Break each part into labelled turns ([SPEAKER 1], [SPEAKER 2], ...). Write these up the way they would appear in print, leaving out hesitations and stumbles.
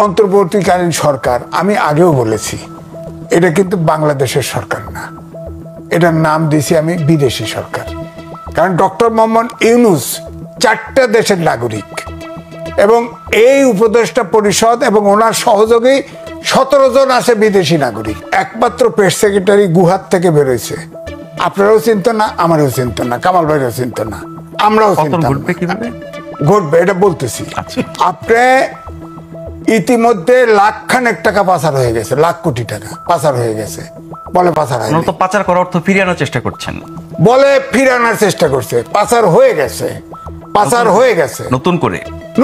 [SPEAKER 1] অন্তর্বর্তীকালীন সরকার, আমি আগেও বলেছি, এটা কিন্তু বাংলাদেশের সরকার না, এটার নাম দিয়েছি আমি বিদেশি সরকার। কারণ ডক্টর মোহাম্মদ ইউনূস 4টা দেশের নাগরিক এবং এই উপদেষ্টা পরিষদ এবং ওনার সহযোগী 17 জন আছে বিদেশি নাগরিক। একমাত্র প্রেস সেক্রেটারি গুহার থেকে বেরোইছে। আপনারাও চিনত না, আমারও চিনত না, কামাল ভাইরাও চিনত না, আমরাও চিনতাম না। ঘটবে এটা বলতেছি। আপনি ইতিমধ্যে লাখখানেক টাকা পাচার হয়ে গেছে, লাখ কোটি টাকা পাচার হয়ে গেছে। বলে পাচার হয়
[SPEAKER 2] তো পাচার করার অর্থ ফিরিয়ে আনার চেষ্টা করছেন,
[SPEAKER 1] বলে ফিরে আনার চেষ্টা করছে। পাচার হয়ে গেছে, পাচার হয়ে গেছে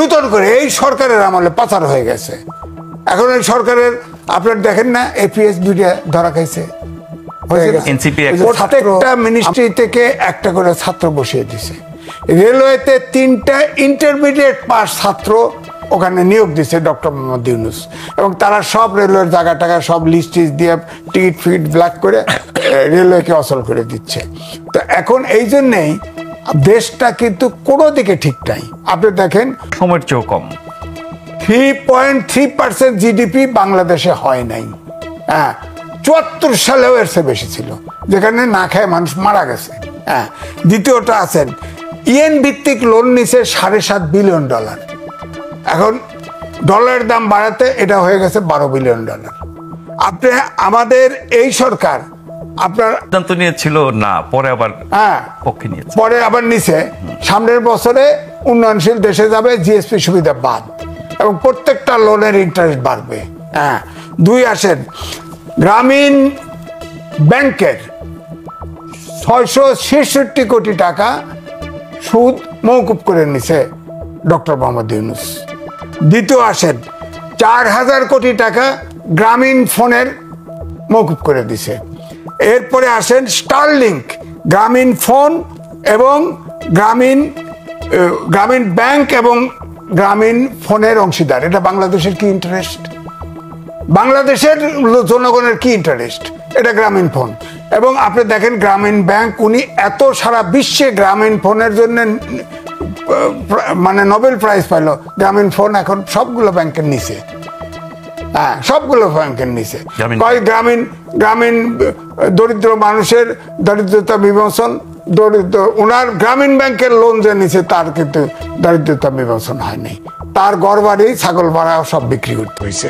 [SPEAKER 1] নতুন করে এই সরকারের আমলে পাচার হয়ে গেছে। এখন এই সরকারের আপনার দেখেন না এপিএস দুইটা ধরা খাইছে, প্রত্যেকটা মিনিস্ট্রি থেকে একটা করে ছাত্র বসিয়ে দিছে। রেলওয়েতে 3টা ইন্টারমিডিয়েট পাস ছাত্র ওখানে নিয়োগ দিচ্ছে ডক্টর মোহাম্মদ ইউনূস, এবং তারা সব রেলওয়ের জায়গা টাকা সব লিস্ট দিয়ে টিকিট ফিট ব্ল্যাক করে রেলওয়েকে অচল করে দিচ্ছে। তো এখন এই জন্যেই দেশটা কিন্তু কোনো দিকে ঠিক নাই। আপনি দেখেন
[SPEAKER 2] সময়ের চেয়েও কম
[SPEAKER 1] 3.3% জিডিপি বাংলাদেশে হয় নাই। হ্যাঁ, 74 সালেও এর চেয়ে বেশি ছিল, যেখানে না খায় মানুষ মারা গেছে। হ্যাঁ, দ্বিতীয়টা আছেন ইয়েন ভিত্তিক লোন নিছে $7.5 বিলিয়ন। এখন ডলারের দাম বাড়াতে এটা হয়ে গেছে $12 বিলিয়ন। আপনি আমাদের এই সরকার আপনার
[SPEAKER 2] সিদ্ধান্ত নিয়েছিল না, পরে আবার পক্ষে নিয়েছে,
[SPEAKER 1] পরে আবার নিছে সামনের বছরে উন্নয়নশীল দেশে যাবে জিএসপি সুবিধা বাদ, এবং প্রত্যেকটা লোনের ইন্টারেস্ট বাড়বে। হ্যাঁ, 2 আসেন গ্রামীণ ব্যাংকের 666 কোটি টাকা সুদ মওকুফ করে নিছে ডক্টর মোহাম্মদ ইউনূস। দ্বিতীয় আসেন 4000 কোটি টাকা গ্রামীণ ফোনের মওকুফ করে দিছে। এরপরে আসেন স্টারলিংক, গ্রামীণ ফোন এবং গ্রামীণ ব্যাংক এবং গ্রামীণ ফোনের অংশীদার। এটা বাংলাদেশের কি ইন্টারেস্ট? বাংলাদেশের জনগণের কি ইন্টারেস্ট? এটা গ্রামীণ ফোন। এবং আপনি দেখেন গ্রামীণ ব্যাংক, উনি এত সারা বিশ্বে গ্রামীণ ফোনের জন্য মানে নোবেল প্রাইজ পাইল। গ্রামীণ ফোন এখন সবগুলো ব্যাংকের নিচে। হ্যাঁ, সবগুলো ব্যাংকের নিচে। গ্রামীণ দরিদ্র মানুষের দারিদ্রতা বিমোচন, ওনার গ্রামীণ ব্যাংকের লোন যে নিছে তার কিন্তু দারিদ্রতা বিমোচন হয়নি। তার ঘর বাড়ি ছাগল ভাড়া সব বিক্রি করতে হয়েছে।